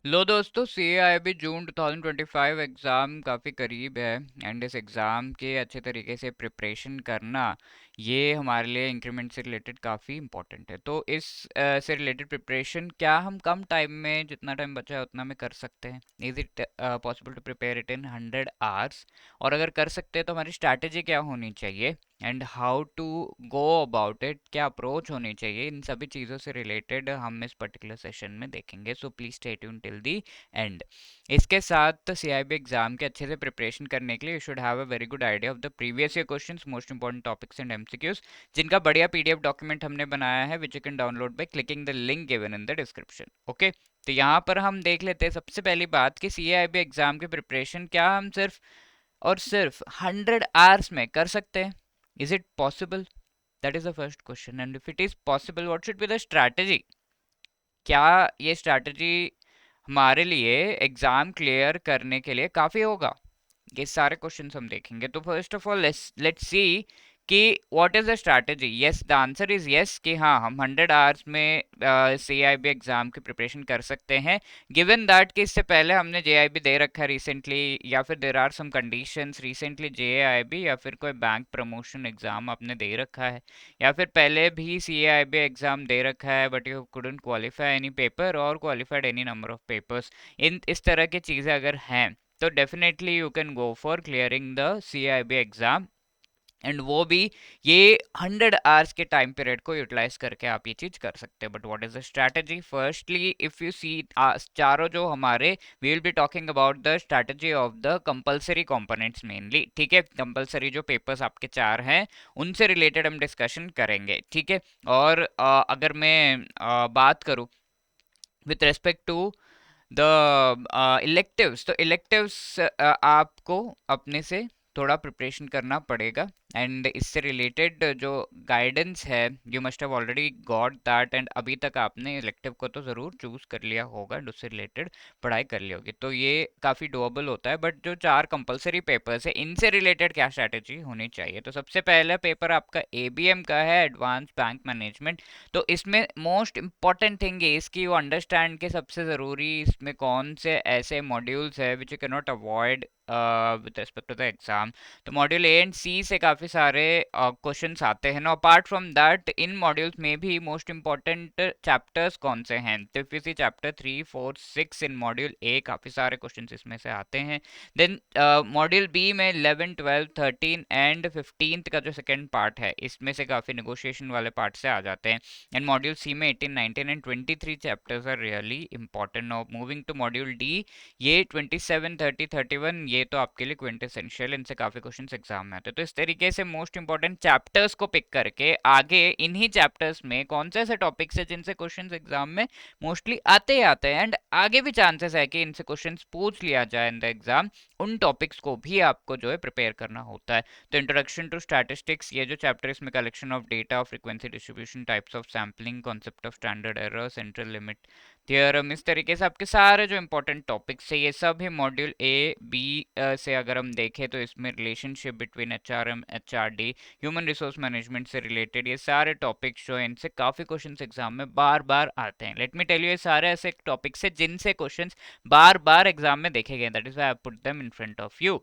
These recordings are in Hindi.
लो दोस्तों, CAIB जून 2025 एग्ज़ाम काफ़ी करीब है एंड इस एग्ज़ाम के अच्छे तरीके से प्रिपरेशन करना ये हमारे लिए इंक्रीमेंट से रिलेटेड काफ़ी इंपॉर्टेंट है। तो इस से रिलेटेड प्रिपरेशन क्या हम कम टाइम में, जितना टाइम बचा है उतना में कर सकते हैं? Is it possible to prepare it in 100 hours? और अगर कर सकते हैं तो हमारी स्ट्रैटेजी क्या होनी चाहिए and how to go about it, क्या अप्रोच होनी चाहिए, इन सभी चीज़ों से रिलेटेड हम इस पर्टिकुलर सेशन में देखेंगे। So please stay tune till the and. इसके साथ CIB एग्जाम के अच्छे से प्रिपरेशन करने के लिए you should have a very good idea of the previous year questions, most important topics and MCQs, जिनका बढ़िया PDF डॉक्यूमेंट हमने बनाया है which you can download by clicking the link given in the description. Okay, तो यहाँ पर हम देख लेते हैं सबसे पहली बात कि CIB एग्जाम की प्रिपरेशन क्या हम सिर्फ और सिर्फ 100 आवर्स में कर सकते हैं? Is it possible? That is the first question. And if it is possible, what should be the strategy? क्या ये स्ट्रैटेजी हमारे लिए एग्जाम क्लियर करने के लिए काफी होगा? ये सारे क्वेश्चंस हम देखेंगे। तो first of all let's see कि what is the strategy. Yes, the answer is yes कि हाँ, हम 100 आवर्स में CIB एग्जाम की प्रिपरेशन कर सकते हैं, गिवन दैट कि इससे पहले हमने JIB दे रखा है रिसेंटली, या फिर there are some conditions recently JIB, या फिर कोई बैंक प्रमोशन एग्जाम आपने दे रखा है, या फिर पहले भी CIB एग्जाम दे रखा है but you couldn't qualify any paper और qualified any number of papers. इन इस तरह की चीज़ें अगर हैं तो definitely you can go for clearing the CIB exam, and वो भी ये 100 आवर्स के टाइम पीरियड को यूटिलाइज करके आप ये चीज कर सकते हैं। But what is the strategy? Firstly if you see चारों जो हमारे, we will be talking about the strategy of the compulsory components mainly. ठीक है, कंपलसरी जो पेपर्स आपके 4 हैं उनसे रिलेटेड हम डिस्कशन करेंगे। ठीक है, और अगर मैं बात करूँ with respect to the electives, तो इलेक्टिव्स आपको अपने से थोड़ा प्रिपरेशन करना पड़ेगा, एंड इससे रिलेटेड जो गाइडेंस है you must have already got that, and अभी तक आपने इलेक्टिव को तो ज़रूर चूज कर लिया होगा, उससे रिलेटेड पढ़ाई कर ली होगी, तो ये काफ़ी डोएबल होता है। बट जो 4 कंपलसरी पेपर्स है इनसे रिलेटेड क्या स्ट्रैटेजी होनी चाहिए? तो सबसे पहला पेपर आपका ABM का है, एडवांस बैंक मैनेजमेंट। तो इसमें मोस्ट इंपॉर्टेंट थिंग है इसकी यू अंडरस्टैंड के सबसे ज़रूरी इसमें कौन से ऐसे मॉड्यूल्स है which you can not avoid with respect to the exam. तो मॉड्यूल A एंड C से काफ़ी सारे क्वेश्चंस आते हैं ना। अपार्ट फ्रॉम दैट इन मॉड्यूल्स में भी मोस्ट इंपॉर्टेंट चैप्टर्स कौन से हैं? तो if you see chapter 3, 4, 6 in module A, काफ़ी सारे क्वेश्चंस इसमें से आते हैं। देन मॉड्यूल B में 11, 12, 13 एंड 15 का जो सेकेंड पार्ट है इसमें से काफ़ी नेगोशिएशन वाले पार्ट से आ जाते हैं। एंड मॉड्यूल C में 18, 19 and 23 chapters are really important. Now moving to module D, ये 27, 30, 31 ये तो आपके लिए क्विंटेसेंशियल, इनसे काफ़ी क्वेश्चन एग्जाम में आते हैं। तो इस तरीके से मोस्ट इंपॉर्टेंट चैप्टर्स को पिक करके आगे इन्हीं चैप्टर्स में कौन से ऐसे टॉपिक्स है जिनसे क्वेश्चन एग्जाम में मोस्टली आते ही आते हैं, एंड आगे भी चांसेस है कि इनसे क्वेश्चन पूछ लिया जाए इन द एग्जाम, उन टॉपिक्स को भी आपको जो है प्रिपेयर करना होता है। तो इंट्रोडक्शन टू स्टैटिस्टिक्स, ये जो चैप्टर इसमें collection of data, frequency distribution, types of sampling, concept of standard error, central limit theorem, इस तरीके से आपके सारे जो इंपॉर्टेंट टॉपिक्स है ये सब ही मॉड्यूल A, B से अगर हम देखें तो इसमें relationship between HRM, HRD, human resource management से रिलेटेड ये सारे टॉपिक्स जो है इनसे काफ़ी क्वेश्चंस एग्जाम में बार बार आते हैं। लेट मी टेल यू, ये सारे ऐसे टॉपिक्स है जिनसे क्वेश्चंस बार बार एग्जाम में देखे गए, that is why I put them in front of you.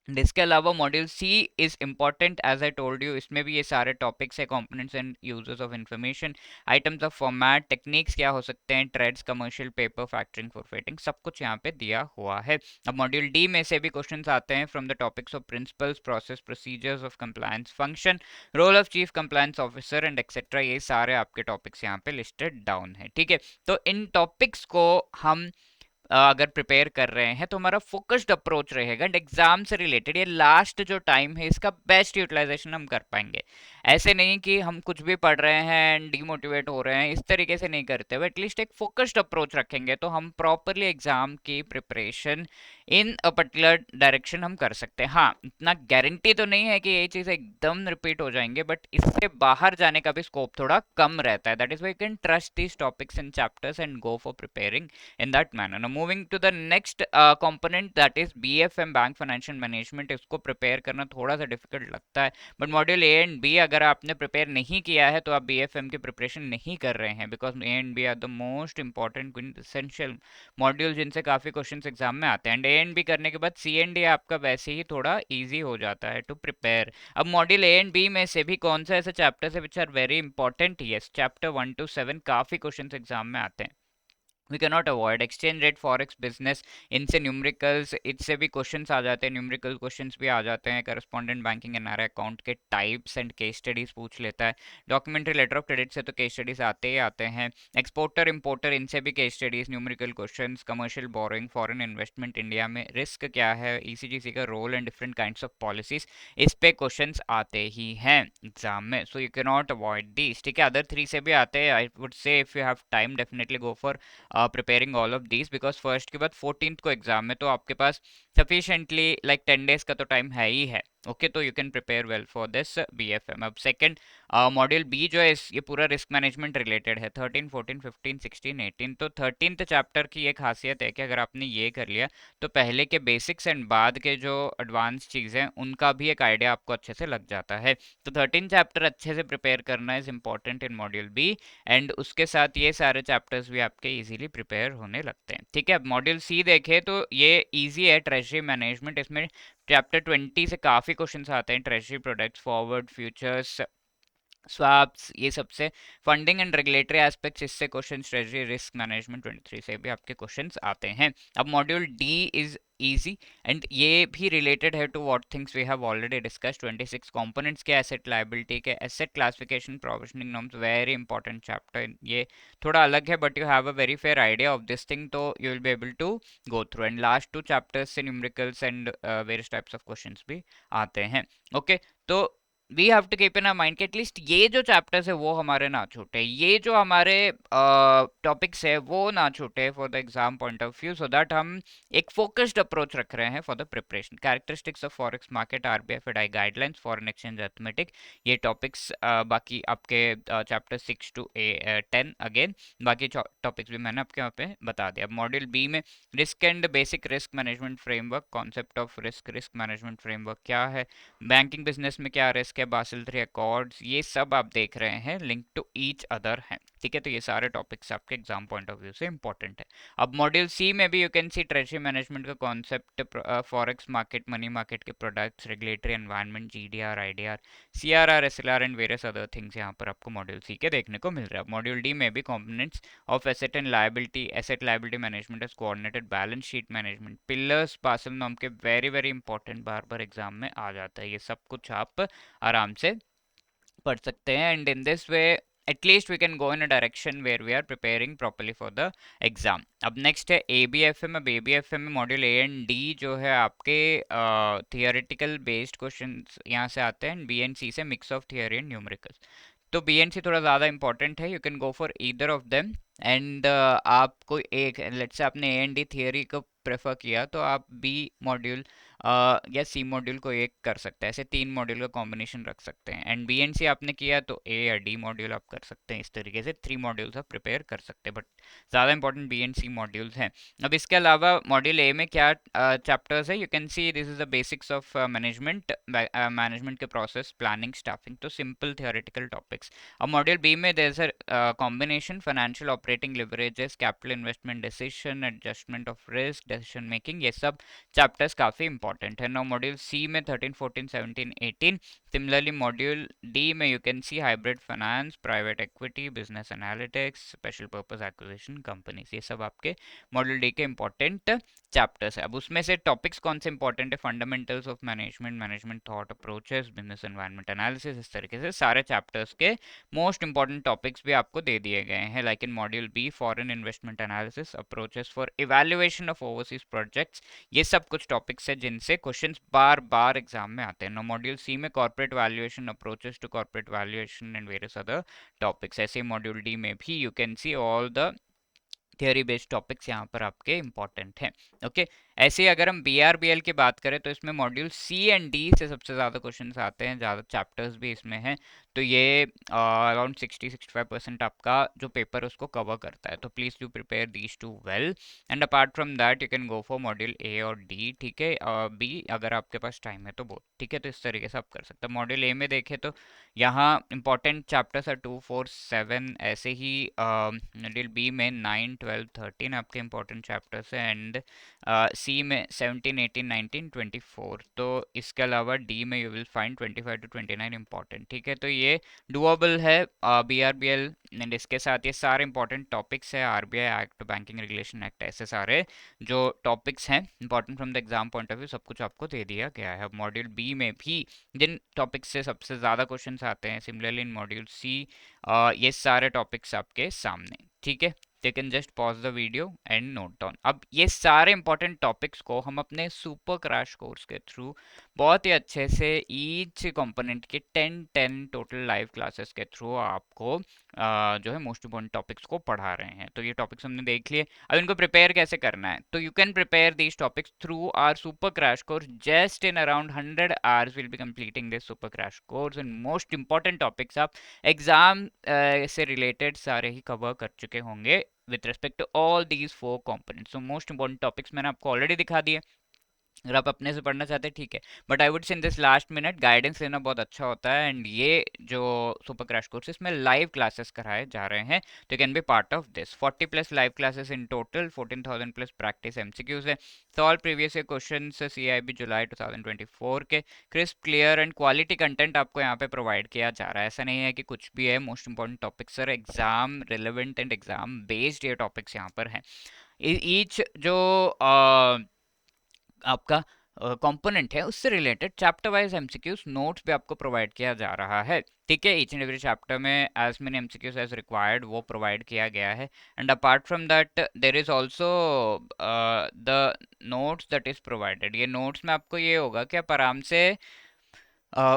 इसके अलावा module C is important as I told you, इसमें भी ये सारे टॉपिक्स है, components and users of information, items of format, techniques क्या हो सकते हैं, trades, commercial paper, factoring, forfaiting, सब कुछ यहाँ पे दिया हुआ है। अब मॉड्यूल D में से भी क्वेश्चंस आते हैं from the topics of principles, process, procedures of compliance function, role of chief compliance officer and etcetera, ये सारे आपके टॉपिक्स यहाँ पे लिस्टेड डाउन है। ठीक है, तो इन टॉपिक्स को हम अगर प्रिपेयर कर रहे हैं तो हमारा फोकस्ड अप्रोच रहेगा, एंड एग्जाम से रिलेटेड ये लास्ट जो टाइम है इसका बेस्ट यूटिलाइजेशन हम कर पाएंगे। ऐसे नहीं कि हम कुछ भी पढ़ रहे हैं एंड डिमोटिवेट हो रहे हैं, इस तरीके से नहीं करते हुए एटलीस्ट एक फोकस्ड अप्रोच रखेंगे तो हम प्रॉपरली एग्जाम की preparation in a particular direction हम कर सकते हैं। हाँ, इतना गारंटी तो नहीं है कि ये चीज़ एकदम रिपीट हो जाएंगे, बट इससे बाहर जाने का भी स्कोप थोड़ा कम रहता है। That is why you can trust these topics and chapters and go for preparing in that manner. Now moving to the next component that is BFM, bank financial management. इसको प्रिपेयर करना थोड़ा सा डिफिकल्ट लगता है, but module A and B अगर आपने प्रिपेयर नहीं किया है तो आप बीएफएम की प्रिपरेशन नहीं कर रहे हैं, because A and B are the most important essential module जिनसे काफी क्वेश्चंस एग्जाम में आते हैं। एंड ए एंड बी करने के बाद सी एंड डी आपका वैसे ही थोड़ा इजी हो जाता है टू प्रिपेयर। अब मॉड्यूल ए एंड बी में से भी कौन सा ऐसे चैप्टर्स है which are very important? Yes, chapter 1 to 7 काफी क्वेश्चंस एग्जाम में आते हैं। We can not avoid exchange rate, forex, business, इनसे न्यूमेरिकल्स, इससे भी क्वेश्चंस आ जाते हैं, न्यूमेरिकल क्वेश्चंस भी आ जाते हैं। करस्पॉन्डेंट बैंकिंग एनआरआई अकाउंट के टाइप्स एंड केस स्टडीज पूछ लेता है। डॉक्यूमेंट्री लेटर ऑफ क्रेडिट से तो केस स्टडीज आते ही आते हैं। एक्सपोर्टर इंपोर्टर, इनसे भी case studies, numerical questions. Commercial borrowing, foreign investment India में, रिस्क क्या है, ईसीजीसी का role and different kinds of policies, इस पे क्वेश्चंस आते ही हैं एग्जाम में, so you can not avoid this. ठीक है, अदर 3 से भी आते हैं। I would say if you have time definitely go for preparing all of these, because first के बाद 14th को एग्जाम है, तो आपके पास सफिशिएंटली लाइक 10 डेज का तो टाइम है ही है। ओके, तो you can prepare well for this BFM. अब सेकंड मॉड्यूल बी जो है ये पूरा रिस्क मैनेजमेंट रिलेटेड है, 13, 14, 15, 16, 18। तो 13th चैप्टर की एक खासियत है कि अगर आपने ये कर लिया तो पहले के बेसिक्स एंड बाद के जो एडवांस चीज़ें हैं उनका भी एक आइडिया आपको अच्छे से लग जाता है। तो 13 चैप्टर अच्छे से प्रिपेयर करना is important in module B, एंड उसके साथ ये सारे चैप्टर्स भी आपके इजीली प्रिपेयर होने लगते हैं। ठीक है, अब मॉड्यूल सी देखें तो ये इजी है, ट्रेजरी मैनेजमेंट। इसमें चैप्टर 20 से काफ़ी क्वेश्चंस आते हैं, treasury products, forward, futures, swaps, ये सबसे। फंडिंग एंड रेगुलेटरी एस्पेक्ट्स, इससे क्वेश्चन। ट्रेजरी रिस्क मैनेजमेंट 23 से भी आपके क्वेश्चंस आते हैं। अब module D is easy, and ये भी रिलेटेड है to what things we have already discuss. 26 components के, एसेट लायबिलिटी के, asset classification, provisioning norms, very important chapter. ये थोड़ा अलग है but you have a very fair idea of this thing, तो you will be able to go through. And last 2 chapters से numericals and various types of questions भी आते हैं। ओके, तो we have to keep in a mind कि एटलीस्ट ये जो चैप्टर्स है वो हमारे ना छूटे, ये जो हमारे टॉपिक्स है वो ना छूटे for the exam point of view, so that हम एक फोकस्ड अप्रोच रख रहे हैं for the preparation. Characteristics of forex market, RBFI guidelines, foreign exchange arithmetic, ये टॉपिक्स बाकी आपके चैप्टर 6 to 10 अगेन, बाकी टॉपिक्स भी मैंने आपके यहाँ पे बता दिया। मॉड्यूल बी में risk and basic risk management framework, concept of risk, risk management framework क्या है, बैंकिंग बिजनेस में क्या रिस्क है, बासिल 3 अकॉर्ड्स, ये सब आप देख रहे हैं, लिंक टू ईच अदर हैं। ठीक है, तो ये सारे टॉपिक्स आपके एग्जाम पॉइंट ऑफ व्यू से इंपॉर्टेंट है। अब मॉड्यूल सी में भी you can see treasury management का concept, forex market, money market के products, regulatory environment, GDR, IDR, CRR, SLR and various other things यहाँ पर आपको मॉड्यूल सी के देखने को मिल रहा है। मॉड्यूल डी में भी components of asset and liability, asset liability management as coordinated, balance sheet management, pillars, Basel norm के, वेरी वेरी इंपॉर्टेंट, बार बार एग्जाम में आ जाता है। ये सब कुछ आप आराम से पढ़ सकते हैं, and in this way at least we can go in a direction where we are preparing properly for the exam. अब next है ABFM। अब ABFM में मॉड्यूल A एंड D जो है आपके थियोरेटिकल बेस्ड क्वेश्चंस यहाँ से आते हैं, बी एंड सी से mix of theory and numericals. तो बी एंड सी थोड़ा ज़्यादा इंपॉर्टेंट है, you can go for either of them, and आपको एक लेट्स से आपने ए एंड डी थियोरी को प्रेफर किया तो आप बी मॉड्यूल या सी मॉड्यूल को एक कर सकते हैं, ऐसे 3 मॉड्यूल का कॉम्बिनेशन रख सकते हैं। एंड बी एंड सी आपने किया तो ए या डी मॉड्यूल आप कर सकते हैं, इस तरीके से 3 मॉड्यूल्स आप प्रिपेयर कर सकते हैं, बट ज़्यादा important B and C modules हैं। अब इसके अलावा मॉड्यूल ए में क्या चैप्टर्स है, you can see this is the basics of management के प्रोसेस, प्लानिंग, स्टाफिंग, तो सिंपल थियोरेटिकल टॉपिक्स। अब मॉड्यूल बी में there is a combination, financial operating leverages, capital investment, decision, adjustment of risk, decision making, ये सब चैप्टर्स काफ़ी इंपॉर्टेंट है। नाउ मॉड्यूल सी में 13, 14, 17, 18। सिमिलरली मॉड्यूल डी में you can see hybrid finance, private equity, business analytics, special purpose acquisition companies, ये सब आपके मॉड्यूल डी के इंपॉर्टेंट चैप्टर्स है। अब उसमें से टॉपिक्स कौन से इंपॉर्टेंट है, fundamentals of management, management thought approaches, business environment analysis, इस तरीके से सारे चैप्टर्स के मोस्ट इंपॉर्टेंट टॉपिक्स भी आपको दे दिए गए हैं। Like in module B foreign investment analysis, approaches for evaluation of overseas projects, ये सब कुछ टॉपिक्स है जिनसे क्वेश्चंस बार बार एग्जाम में आते हैं। मॉड्यूल सी में corporate valuation, approaches to corporate valuation and various other topics. ऐसे मॉड्यूल डी में भी you can see all the theory based topics यहाँ पर आपके इंपॉर्टेंट हैं। ओके, ऐसे ही अगर हम बी आर बी एल की बात करें तो इसमें मॉड्यूल सी एंड डी से सबसे ज़्यादा क्वेश्चंस आते हैं, ज़्यादा चैप्टर्स भी इसमें हैं। तो ये अराउंड 60-65% आपका जो पेपर उसको कवर करता है। तो please do prepare these two well, and apart from that you can go for module A और डी, ठीक है, बी अगर आपके पास टाइम है तो वो, ठीक है। तो इस तरीके से आप कर सकते हैं। मॉड्यूल ए में देखें तो यहाँ इंपॉर्टेंट चैप्टर्स है 2, 4, 7, ऐसे ही मॉड्यूल बी में 9, 12, 13 आपके इंपॉर्टेंट चैप्टर्स हैं, एंड सी में 17, 18, 19, 24। तो इसके अलावा डी में you will find 25 to 29 important, ठीक है। तो ये डुएबल है B R B L, and इसके साथ ये सारे इंपॉर्टेंट टॉपिक्स है, R B I act, banking regulation act, ऐसे सारे जो टॉपिक्स हैं important from the exam point of view, सब कुछ आपको दे दिया गया है। अब मॉड्यूल बी में भी जिन टॉपिक्स से सबसे ज़्यादा क्वेश्चंस आते हैं, सिमिलरली इन मॉड्यूल सी ये सारे टॉपिक्स आपके सामने, ठीक है। You can just pause the video and note down। अब ये सारे इंपॉर्टेंट टॉपिक्स को हम अपने सुपर क्रैश कोर्स के थ्रू बहुत ही अच्छे से ईच कंपोनेंट के 10 टोटल लाइव क्लासेस के थ्रू आपको जो है मोस्ट इंपॉर्टेंट टॉपिक्स को पढ़ा रहे हैं। तो ये टॉपिक्स हमने देख लिए, अब इनको प्रिपेयर कैसे करना है। तो you can prepare these topics through our super crash course. Just in around 100 hours will be completing this super crash course, and most important topics आप एग्जाम से रिलेटेड सारे ही कवर कर चुके होंगे with respect to all these 4 components। So most important topics मैंने आपको ऑलरेडी दिखा दिए। अगर आप अपने से पढ़ना चाहते हैं ठीक है, but I would say in this last minute guidance लेना बहुत अच्छा होता है। एंड ये जो सुपर क्रैश कोर्सेज में लाइव क्लासेस कराए जा रहे हैं, तो can be part of this 40+ live classes in total, 14,000+ practice MCQs है। Solve previous year questions CIB July 2024 के, crisp clear and quality content आपको यहाँ पे प्रोवाइड किया जा रहा है। ऐसा नहीं है कि कुछ भी है, most important topics sir exam relevant and exam based ये टॉपिक्स यहाँ पर हैं। ईच जो आपका कंपोनेंट है उससे related chapter wise MCQs notes भी आपको प्रोवाइड किया जा रहा है, ठीक है। ईच एंड एवरी चैप्टर में as many MCQs as required वो प्रोवाइड किया गया है। And apart from that there is also the notes that is provided. ये नोट्स में आपको ये होगा कि आप आराम से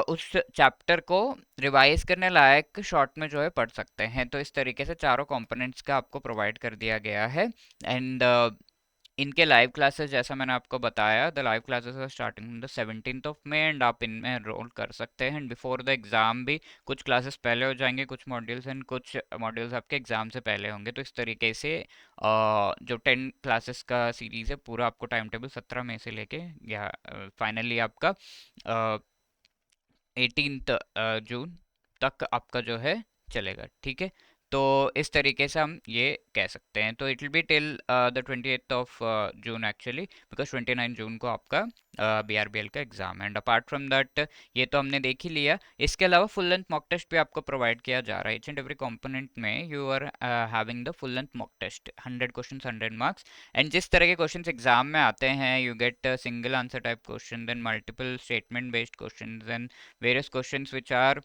उस चैप्टर को रिवाइज करने लायक शॉर्ट में जो है पढ़ सकते हैं। तो इस तरीके से चारों कंपोनेंट्स का आपको प्रोवाइड कर दिया गया है। एंड इनके लाइव क्लासेस जैसा मैंने आपको बताया, the live classes are starting the 17 May, and आप इनमें एनरोल कर सकते हैं। एंड बिफोर द एग्ज़ाम भी कुछ क्लासेस पहले हो जाएंगे, कुछ मॉड्यूल्स, एंड कुछ मॉड्यूल्स आपके एग्ज़ाम से पहले होंगे। तो इस तरीके से जो 10 क्लासेस का सीरीज़ है पूरा आपको टाइम टेबल 17 मई से लेके या फाइनली आपका 18 जून तक आपका जो है चलेगा, ठीक है। तो इस तरीके से हम ये कह सकते हैं। तो it will be till the 28 June actually, because 29 जून को आपका BRBL का एग्जाम है। एंड अपार्ट फ्रॉम दैट ये तो हमने देख ही लिया, इसके अलावा फुल लेंथ मॉक टेस्ट भी आपको प्रोवाइड किया जा रहा है। ईच एंड एवरी कंपोनेंट में you are having the full length mock test, 100 question 100 marks. And जिस तरह के क्वेश्चन एग्जाम में आते हैं, you get single answer type question, then multiple statement based question, then various questions which are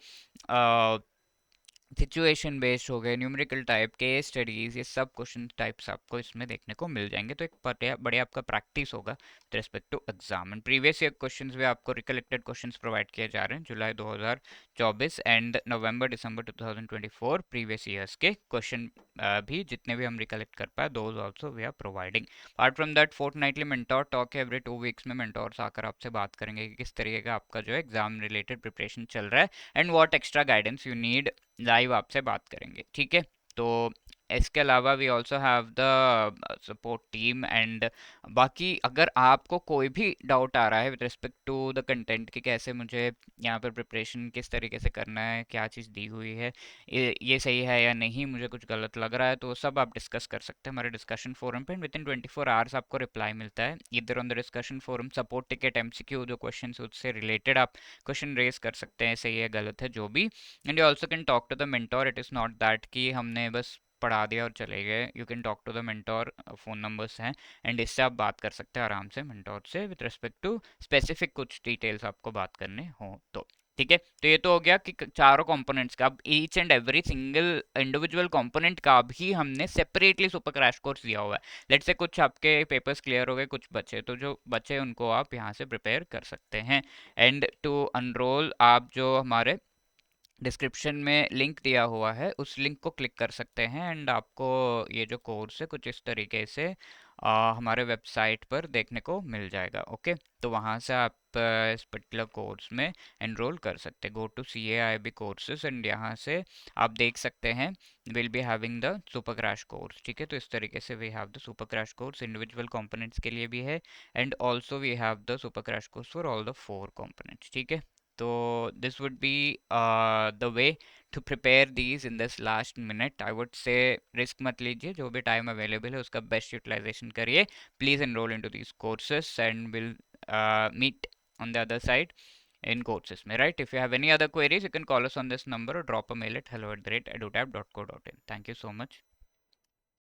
situation based हो गए, न्यूमेरिकल टाइप, केस स्टडीज, ये सब क्वेश्चन टाइप्स आपको इसमें देखने को मिल जाएंगे। तो एक बड़े आपका प्रैक्टिस होगा with respect to exam. And previous year questions भी आपको रिकलेक्टेड क्वेश्चंस प्रोवाइड किए जा रहे हैं, जुलाई 2024 एंड नवंबर दिसंबर 2024 प्रीवियस ईयर्स के क्वेश्चन भी जितने भी हम रिकलेक्ट कर पाए, those also we are providing. Apart from that fortnightly mentor talk है, एवरी 2 वीक्स में मेंटोर्स आकर आपसे बात करेंगे कि किस तरीके का आपका जो है एग्जाम रिलेटेड प्रिपरेशन चल रहा है, and what extra guidance you need, live आपसे बात करेंगे, ठीक है। तो इसके अलावा we also have the support team. And बाकी अगर आपको कोई भी डाउट आ रहा है with respect to the content कि कैसे मुझे यहाँ पर प्रिपरेशन किस तरीके से करना है, क्या चीज़ दी हुई है, ये सही है या नहीं, मुझे कुछ गलत लग रहा है, तो सब आप डिस्कस कर सकते हैं हमारे डिस्कशन फोरम पे। विद इन 24 आवर्स आपको रिप्लाई मिलता है इधर on the discussion forum. Support ticket MCQ जो क्वेश्चन उससे रिलेटेड आप क्वेश्चन रेज कर सकते हैं, सही है गलत है जो भी। And you also can talk to the mentor, it is not that कि हमने बस पढ़ा दिया और चले गए। You can talk to the mentor, phone numbers हैं, एंड इससे आप बात कर सकते हैं आराम से मेंटोर से विद रिस्पेक्ट टू स्पेसिफिक कुछ डिटेल्स आपको बात करने हो तो, ठीक है। तो ये तो हो गया कि चारों कंपोनेंट्स का। अब each and every single individual component का भी हमने सेपरेटली सुपर क्रैश कोर्स दिया हुआ है। लेट से कुछ आपके पेपर्स क्लियर हो गए, कुछ बचे, तो जो बचे उनको आप यहाँ से प्रिपेयर कर सकते हैं। एंड टू अनरोल आप जो हमारे डिस्क्रिप्शन में लिंक दिया हुआ है उस लिंक को क्लिक कर सकते हैं, एंड आपको ये जो कोर्स है कुछ इस तरीके से हमारे वेबसाइट पर देखने को मिल जाएगा। ओके, तो वहाँ से आप इस पर्टिकुलर कोर्स में एनरोल कर सकते हैं। Go to CAIIB courses and यहाँ से आप देख सकते हैं will be having the super crash course. ठीक है, तो इस तरीके से we have the super crash course, individual components के लिए भी है, and also we have the super crash course for all the 4 components. ठीक है, तो this would be the way to prepare these in this last minute. I would से रिस्क मत लीजिए, जो भी टाइम अवेलेबल है उसका बेस्ट यूटिलाइजेशन करिए। Please enrol into these courses and will meet on the other side in courses में, right? If you have any other queries, you can call us on this number or drop a mail at hello@edutab.co.in. Thank you so much.